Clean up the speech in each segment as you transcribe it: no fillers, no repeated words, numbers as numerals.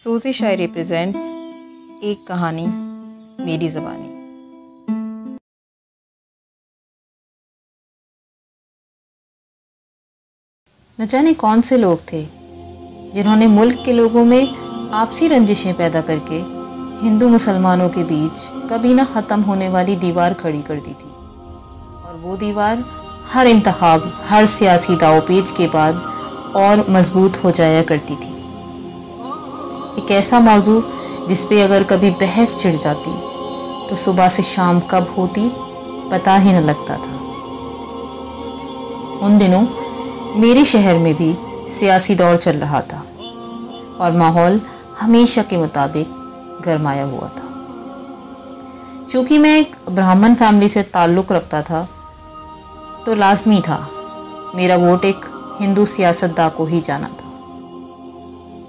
सूजी शायरी प्रेजेंट्स एक कहानी मेरी ज़बानी। न जाने कौन से लोग थे जिन्होंने मुल्क के लोगों में आपसी रंजिशें पैदा करके हिंदू मुसलमानों के बीच कभी न ख़त्म होने वाली दीवार खड़ी कर दी थी। और वो दीवार हर इंतखाब, हर सियासी दावपेच के बाद और मजबूत हो जाया करती थी। एक ऐसा मौजू जिस पे अगर कभी बहस छिड़ जाती तो सुबह से शाम कब होती पता ही न लगता था। उन दिनों मेरे शहर में भी सियासी दौर चल रहा था और माहौल हमेशा के मुताबिक गरमाया हुआ था। चूँकि मैं एक ब्राह्मण फैमिली से ताल्लुक़ रखता था तो लाजमी था मेरा वोट एक हिंदू सियासतदान को ही जाना था।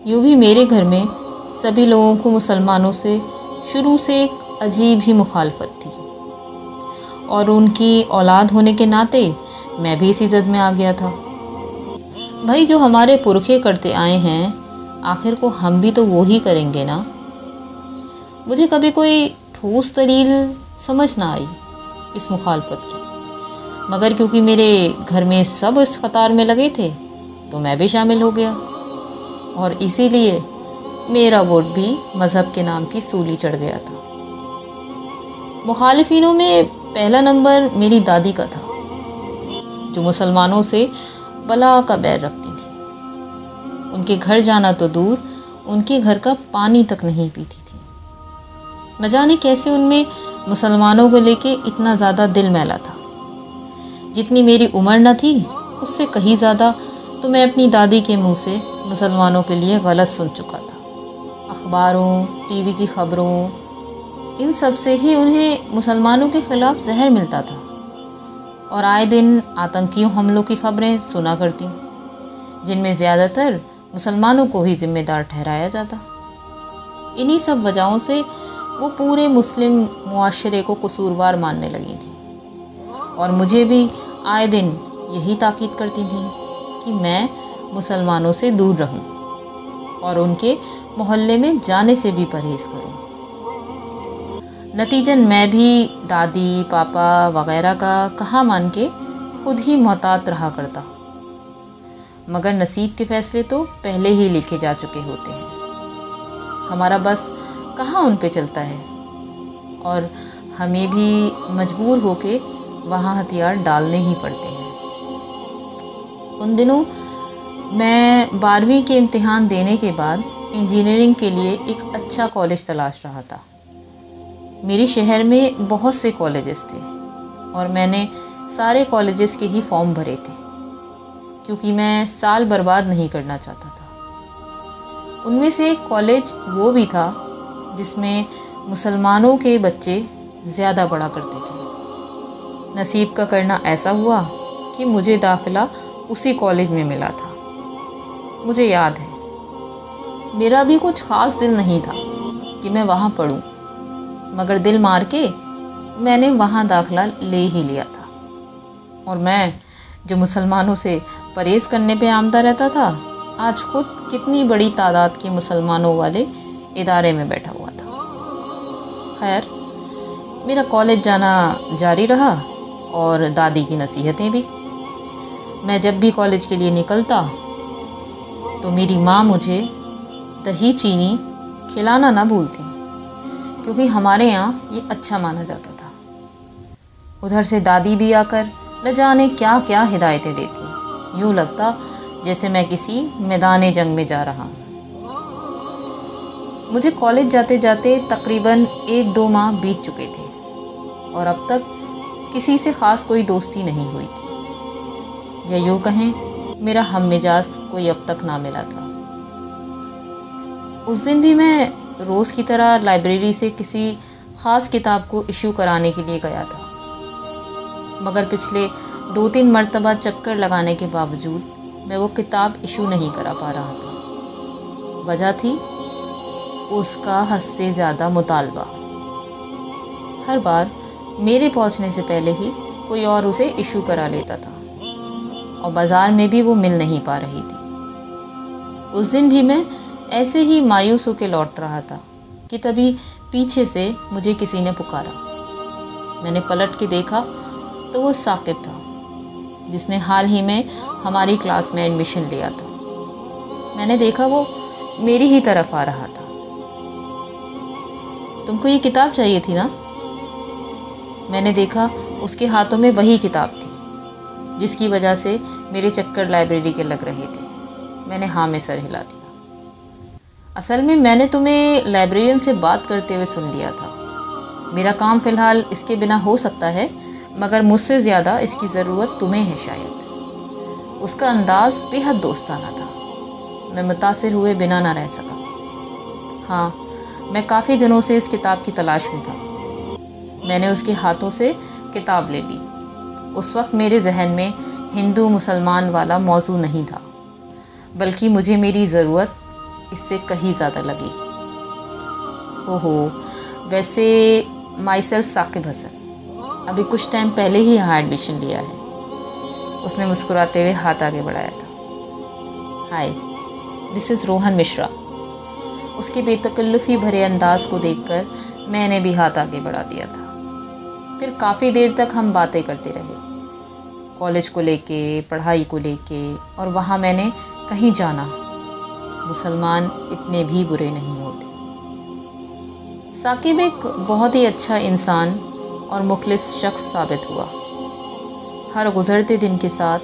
यूँ भी मेरे घर में सभी लोगों को मुसलमानों से शुरू से एक अजीब ही मुखालफत थी और उनकी औलाद होने के नाते मैं भी इसी जद में आ गया था। भाई, जो हमारे पुरखे करते आए हैं आखिर को हम भी तो वो ही करेंगे ना। मुझे कभी कोई ठोस दलील समझ ना आई इस मुखालफत की, मगर क्योंकि मेरे घर में सब इस कतार में लगे थे तो मैं भी शामिल हो गया और इसीलिए मेरा वोट भी मज़हब के नाम की सूली चढ़ गया था। मुखालिफिनों में पहला नंबर मेरी दादी का था, जो मुसलमानों से बला का बैर रखती थी। उनके घर जाना तो दूर, उनके घर का पानी तक नहीं पीती थी। न जाने कैसे उनमें मुसलमानों को लेके इतना ज़्यादा दिल मैला था। जितनी मेरी उम्र न थी उससे कहीं ज़्यादा तो मैं अपनी दादी के मुंह से मुसलमानों के लिए गलत सुन चुका था। अखबारों, टीवी की खबरों, इन सब से ही उन्हें मुसलमानों के ख़िलाफ़ जहर मिलता था और आए दिन आतंकियों हमलों की खबरें सुना करती, जिनमें ज़्यादातर मुसलमानों को ही ज़िम्मेदार ठहराया जाता। इन्हीं सब वजहों से वो पूरे मुस्लिम मुआशरे को कसूरवार मानने लगी थी और मुझे भी आए दिन यही ताकीद करती थी कि मैं मुसलमानों से दूर रहूं और उनके मोहल्ले में जाने से भी परहेज़ करूं। नतीजन मैं भी दादी, पापा वगैरह का कहा मान के खुद ही मोहतात रहा करता, मगर नसीब के फैसले तो पहले ही लिखे जा चुके होते हैं। हमारा बस कहाँ उन पे चलता है और हमें भी मजबूर होके वहाँ हथियार डालने ही पड़ते हैं। उन दिनों मैं 12वीं के इम्तिहान देने के बाद इंजीनियरिंग के लिए एक अच्छा कॉलेज तलाश रहा था। मेरे शहर में बहुत से कॉलेजेस थे और मैंने सारे कॉलेजेस के ही फॉर्म भरे थे, क्योंकि मैं साल बर्बाद नहीं करना चाहता था। उनमें से एक कॉलेज वो भी था जिसमें मुसलमानों के बच्चे ज़्यादा पढ़ा करते थे। नसीब का करना ऐसा हुआ कि मुझे दाखिला उसी कॉलेज में मिला था। मुझे याद है मेरा भी कुछ ख़ास दिल नहीं था कि मैं वहाँ पढ़ूं, मगर दिल मार के मैंने वहाँ दाखिला ले ही लिया था। और मैं जो मुसलमानों से परहेज़ करने पे आमदा रहता था, आज खुद कितनी बड़ी तादाद के मुसलमानों वाले इदारे में बैठा हुआ था। खैर, मेरा कॉलेज जाना जारी रहा और दादी की नसीहतें भी। मैं जब भी कॉलेज के लिए निकलता तो मेरी माँ मुझे दही चीनी खिलाना ना भूलती, क्योंकि हमारे यहाँ ये अच्छा माना जाता था। उधर से दादी भी आकर न जाने क्या क्या हिदायतें देती। यूँ लगता जैसे मैं किसी मैदान जंग में जा रहा हूँ। मुझे कॉलेज जाते जाते तकरीबन 1-2 माह बीत चुके थे और अब तक किसी से ख़ास कोई दोस्ती नहीं हुई थी, या यूँ कहें मेरा हम मिजाज कोई अब तक ना मिला था। उस दिन भी मैं रोज़ की तरह लाइब्रेरी से किसी ख़ास किताब को इशू कराने के लिए गया था, मगर पिछले 2-3 मरतबा चक्कर लगाने के बावजूद मैं वो किताब इशू नहीं करा पा रहा था। वजह थी उसका हद से ज़्यादा मुतालबा। हर बार मेरे पहुंचने से पहले ही कोई और उसे इशू करा लेता था और बाज़ार में भी वो मिल नहीं पा रही थी। उस दिन भी मैं ऐसे ही मायूस होकर लौट रहा था कि तभी पीछे से मुझे किसी ने पुकारा। मैंने पलट के देखा तो वो साकिब था, जिसने हाल ही में हमारी क्लास में एडमिशन लिया था। मैंने देखा वो मेरी ही तरफ आ रहा था। तुमको ये किताब चाहिए थी ना? मैंने देखा उसके हाथों में वही किताब थी जिसकी वजह से मेरे चक्कर लाइब्रेरी के लग रहे थे। मैंने हाँ में सर हिला दिया। असल में मैंने तुम्हें लाइब्रेरियन से बात करते हुए सुन लिया था। मेरा काम फ़िलहाल इसके बिना हो सकता है, मगर मुझसे ज़्यादा इसकी ज़रूरत तुम्हें है शायद। उसका अंदाज़ बेहद दोस्ताना था। मैं मुतासिर हुए बिना ना रह सका। हाँ, मैं काफ़ी दिनों से इस किताब की तलाश में था। मैंने उसके हाथों से किताब ले ली। उस वक्त मेरे जहन में हिंदू मुसलमान वाला मौजू नहीं था, बल्कि मुझे मेरी ज़रूरत इससे कहीं ज़्यादा लगी। ओहो, वैसे माई सेल्फ साकिब हसन, अभी कुछ टाइम पहले ही यहाँ एडमिशन लिया है। उसने मुस्कुराते हुए हाथ आगे बढ़ाया था। हाय, दिस इज़ रोहन मिश्रा। उसके बेतकल्लुफ़ी भरे अंदाज को देखकर मैंने भी हाथ आगे बढ़ा दिया था। फिर काफ़ी देर तक हम बातें करते रहे, कॉलेज को लेके, पढ़ाई को लेके, और वहाँ मैंने कहीं जाना, मुसलमान इतने भी बुरे नहीं होते। साकिब एक बहुत ही अच्छा इंसान और मुखलिस शख्स साबित हुआ। हर गुज़रते दिन के साथ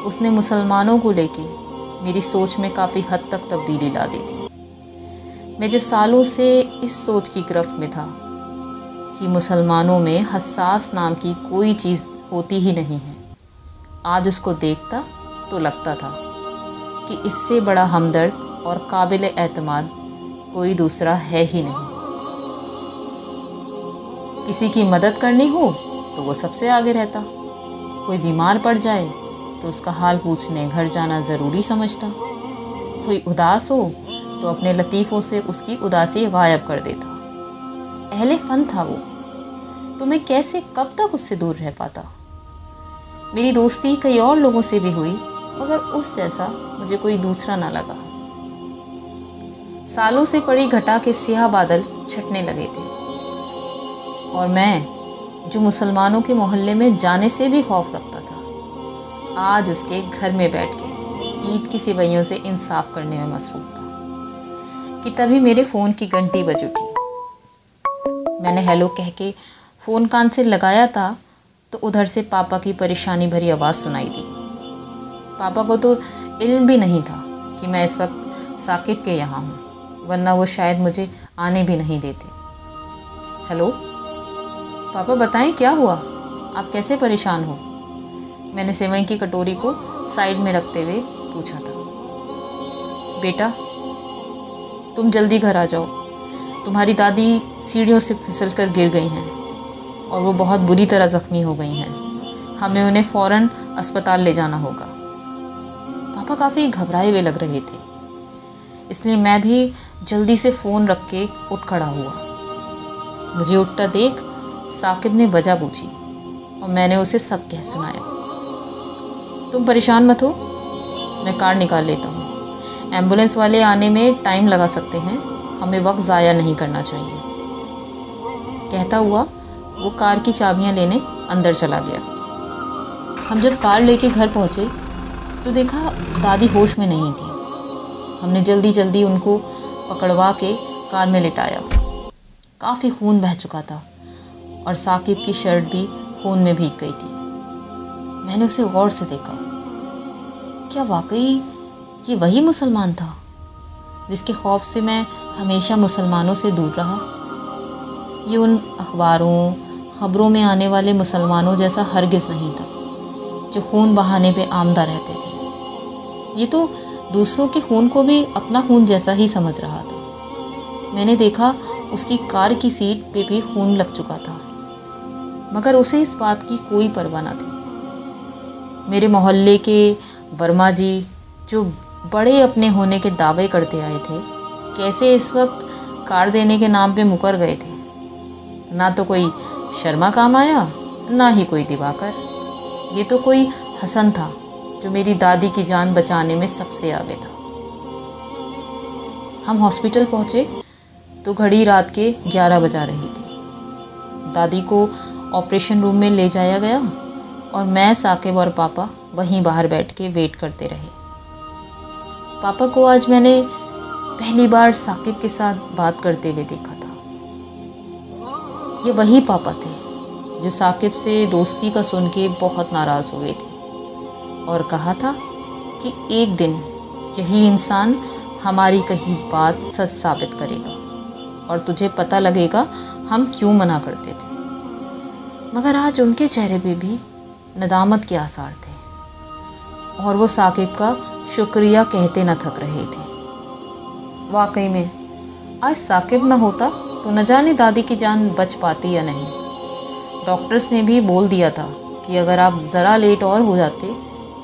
उसने मुसलमानों को लेके मेरी सोच में काफ़ी हद तक तब्दीली ला दी थी। मैं जो सालों से इस सोच की गिरफ्त में था कि मुसलमानों में हसास नाम की कोई चीज़ होती ही नहीं है, आज उसको देखता तो लगता था कि इससे बड़ा हमदर्द और काबिल एतमाद कोई दूसरा है ही नहीं। किसी की मदद करनी हो तो वो सबसे आगे रहता, कोई बीमार पड़ जाए तो उसका हाल पूछने घर जाना ज़रूरी समझता, कोई उदास हो तो अपने लतीफ़ों से उसकी उदासी गायब कर देता। अहले फ़न था वो, तो मैं कैसे कब तक उससे दूर रह पाता। मेरी दोस्ती कई और लोगों से भी हुई, मगर उस जैसा मुझे कोई दूसरा ना लगा। सालों से पड़ी घटा के स्याह बादल छटने लगे थे, और मैं जो मुसलमानों के मोहल्ले में जाने से भी खौफ रखता था, आज उसके घर में बैठ के ईद की सेवइयों से इंसाफ करने में मसरूफ़ था कि तभी मेरे फ़ोन की घंटी बज उठी। मैंने हेलो कह के फ़ोन कान से लगाया था तो उधर से पापा की परेशानी भरी आवाज़ सुनाई दी। पापा को तो इल्म भी नहीं था कि मैं इस वक्त साकिब के यहाँ हूँ, वरना वो शायद मुझे आने भी नहीं देते। हेलो पापा, बताएं क्या हुआ, आप कैसे परेशान हो? मैंने सेवई की कटोरी को साइड में रखते हुए पूछा था। बेटा, तुम जल्दी घर आ जाओ, तुम्हारी दादी सीढ़ियों से फिसलकर गिर गई हैं और वो बहुत बुरी तरह ज़ख्मी हो गई हैं। हमें उन्हें फ़ौरन अस्पताल ले जाना होगा। पापा काफ़ी घबराए हुए लग रहे थे, इसलिए मैं भी जल्दी से फ़ोन रख के उठ खड़ा हुआ। मुझे उठता देख साकिब ने वजह पूछी और मैंने उसे सब कह सुनाया। तुम परेशान मत हो, मैं कार निकाल लेता हूँ। एम्बुलेंस वाले आने में टाइम लगा सकते हैं, हमें वक्त ज़ाया नहीं करना चाहिए। कहता हुआ वो कार की चाबियां लेने अंदर चला गया। हम जब कार लेके घर पहुँचे तो देखा दादी होश में नहीं थी। हमने जल्दी जल्दी उनको पकड़वा के कार में लिटाया। काफ़ी खून बह चुका था और साकिब की शर्ट भी खून में भीग गई थी। मैंने उसे गौर से देखा। क्या वाकई ये वही मुसलमान था जिसके खौफ से मैं हमेशा मुसलमानों से दूर रहा? ये उन अखबारों ख़बरों में आने वाले मुसलमानों जैसा हरगिज़ नहीं था जो खून बहाने पे आमदा रहते थे। ये तो दूसरों के खून को भी अपना खून जैसा ही समझ रहा था। मैंने देखा उसकी कार की सीट पे भी खून लग चुका था, मगर उसे इस बात की कोई परवाह न थी। मेरे मोहल्ले के वर्मा जी, जो बड़े अपने होने के दावे करते आए थे, कैसे इस वक्त कार देने के नाम पे मुकर गए थे। ना तो कोई शर्मा काम आया, ना ही कोई दिवाकर। ये तो कोई हसन था जो मेरी दादी की जान बचाने में सबसे आगे था। हम हॉस्पिटल पहुँचे तो घड़ी रात के 11 बजा रही थी। दादी को ऑपरेशन रूम में ले जाया गया और मैं, साकिब और पापा वहीं बाहर बैठ के वेट करते रहे। पापा को आज मैंने पहली बार साकिब के साथ बात करते हुए देखा था। ये वही पापा थे जो साकिब से दोस्ती का सुन के बहुत नाराज़ हुए थे और कहा था कि एक दिन यही इंसान हमारी कही बात सच साबित करेगा और तुझे पता लगेगा हम क्यों मना करते थे। मगर आज उनके चेहरे पे भी नदामत के आसार थे और वो साकिब का शुक्रिया कहते न थक रहे थे। वाकई में आज साकिब न होता तो न जाने दादी की जान बच पाती या नहीं। डॉक्टर्स ने भी बोल दिया था कि अगर आप ज़रा लेट और हो जाते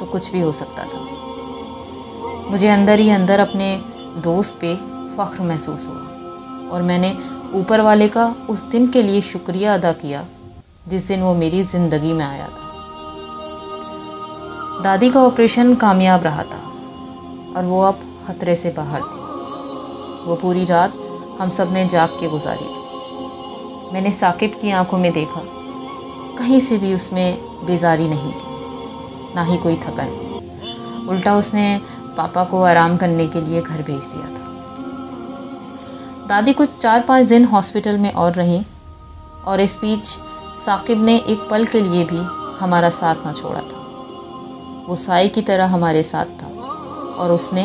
तो कुछ भी हो सकता था। मुझे अंदर ही अंदर अपने दोस्त पे फ़ख्र महसूस हुआ और मैंने ऊपर वाले का उस दिन के लिए शुक्रिया अदा किया जिस दिन वो मेरी ज़िंदगी में आया था। दादी का ऑपरेशन कामयाब रहा था और वो अब ख़तरे से बाहर थी। वो पूरी रात हम सब ने जाग के गुजारी थी। मैंने साकिब की आंखों में देखा, कहीं से भी उसमें बेजारी नहीं थी, ना ही कोई थकान। उल्टा उसने पापा को आराम करने के लिए घर भेज दिया था। दादी कुछ 4-5 दिन हॉस्पिटल में और रहीं और इस बीच साकिब ने एक पल के लिए भी हमारा साथ ना छोड़ा था। वो साई की तरह हमारे साथ था और उसने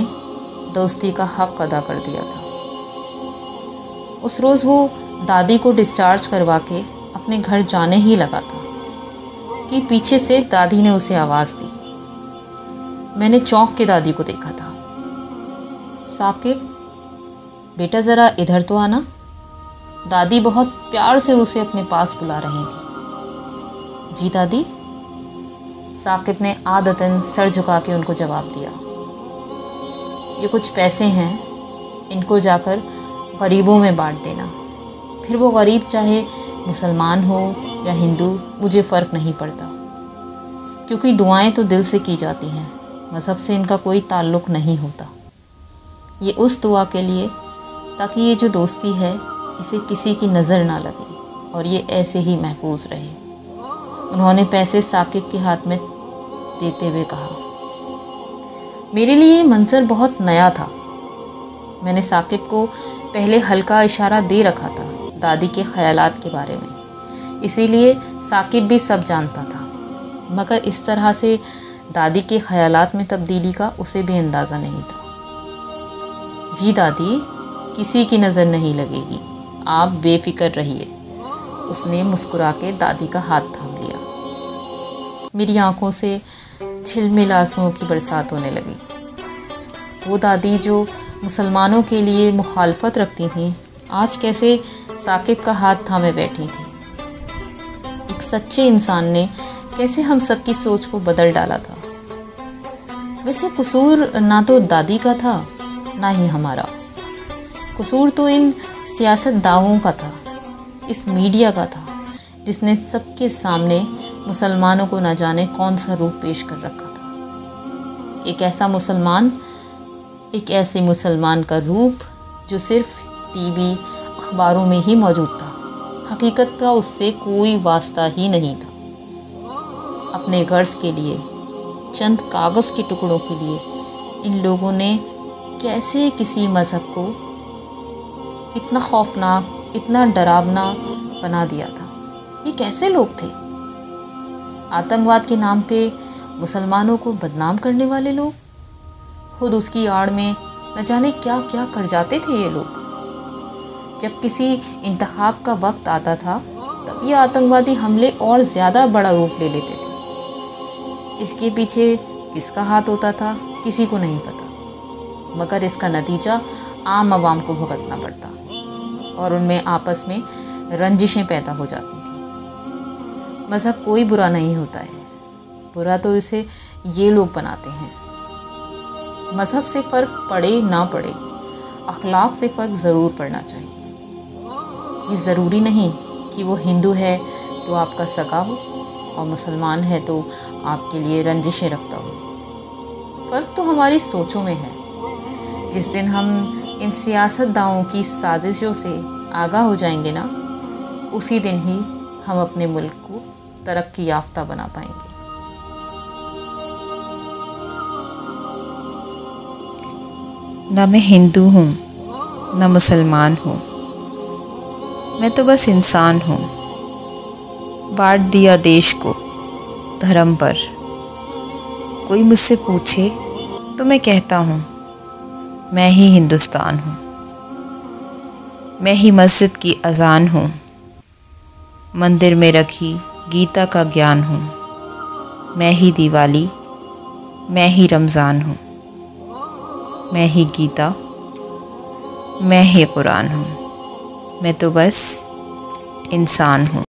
दोस्ती का हक अदा कर दिया था। उस रोज़ वो दादी को डिस्चार्ज करवा के अपने घर जाने ही लगा था कि पीछे से दादी ने उसे आवाज़ दी। मैंने चौंक के दादी को देखा था। साकिब, बेटा ज़रा इधर तो आना। दादी बहुत प्यार से उसे अपने पास बुला रही थी। जी दादी। साकिब ने आदतन सर झुका के उनको जवाब दिया। ये कुछ पैसे हैं, इनको जाकर गरीबों में बांट देना। फिर वो गरीब चाहे मुसलमान हो या हिंदू, मुझे फ़र्क नहीं पड़ता, क्योंकि दुआएं तो दिल से की जाती हैं, मज़हब से इनका कोई ताल्लुक़ नहीं होता। ये उस दुआ के लिए ताकि ये जो दोस्ती है इसे किसी की नज़र ना लगे और ये ऐसे ही महफूज रहे। उन्होंने पैसे साकिब के हाथ में देते हुए कहा। मेरे लिए ये मंजर बहुत नया था। मैंने साकिब को पहले हल्का इशारा दे रखा था दादी के ख़यालात के बारे में, इसीलिए साकिब भी सब जानता था। मगर इस तरह से दादी के ख़यालात में तब्दीली का उसे भी अंदाज़ा नहीं था। जी दादी, किसी की नज़र नहीं लगेगी, आप बेफिक्र रहिए। उसने मुस्कुरा के दादी का हाथ थाम लिया। मेरी आंखों से झिलमिल आंसुओं की बरसात होने लगी। वो दादी जो मुसलमानों के लिए मुखालफत रखती थी, आज कैसे साकिब का हाथ थामे बैठी थी। एक सच्चे इंसान ने कैसे हम सब की सोच को बदल डाला था। वैसे कसूर ना तो दादी का था ना ही हमारा। कसूर तो इन सियासतदानों का था, इस मीडिया का था जिसने सबके सामने मुसलमानों को न जाने कौन सा रूप पेश कर रखा था। एक ऐसे मुसलमान का रूप जो सिर्फ टीवी अखबारों में ही मौजूद था। हकीकत का उससे कोई वास्ता ही नहीं था। अपने गर्ज के लिए, चंद कागज़ के टुकड़ों के लिए इन लोगों ने कैसे किसी मज़हब को इतना खौफनाक, इतना डरावना बना दिया था। ये कैसे लोग थे? आतंकवाद के नाम पे मुसलमानों को बदनाम करने वाले लोग। खुद उसकी आड़ में न जाने क्या क्या कर जाते थे ये लोग। जब किसी इंतखाब का वक्त आता था तब ये आतंकवादी हमले और ज़्यादा बड़ा रूप ले लेते थे। इसके पीछे किसका हाथ होता था किसी को नहीं पता, मगर इसका नतीजा आम आवाम को भुगतना पड़ता और उनमें आपस में रंजिशें पैदा हो जाती थी। मज़हब कोई बुरा नहीं होता है, बुरा तो इसे ये लोग बनाते हैं। मज़हब से फ़र्क पड़े ना पड़े, अखलाक से फ़र्क ज़रूर पड़ना चाहिए। ये ज़रूरी नहीं कि वो हिंदू है तो आपका सगा हो और मुसलमान है तो आपके लिए रंजिशें रखता हो। फ़र्क तो हमारी सोचों में है। जिस दिन हम इन सियासतदानों की साजिशों से आगाह हो जाएंगे ना, उसी दिन ही हम अपने मुल्क को तरक्की याफ्ता बना पाएंगे। ना मैं हिंदू हूँ ना मुसलमान हूँ, मैं तो बस इंसान हूँ। बांट दिया देश को धर्म पर। कोई मुझसे पूछे तो मैं कहता हूँ मैं ही हिंदुस्तान हूँ। मैं ही मस्जिद की अजान हूँ, मंदिर में रखी गीता का ज्ञान हूँ। मैं ही दिवाली, मैं ही रमज़ान हूँ। मैं ही गीता, मैं ही कुरान हूँ। मैं तो बस इंसान हूँ।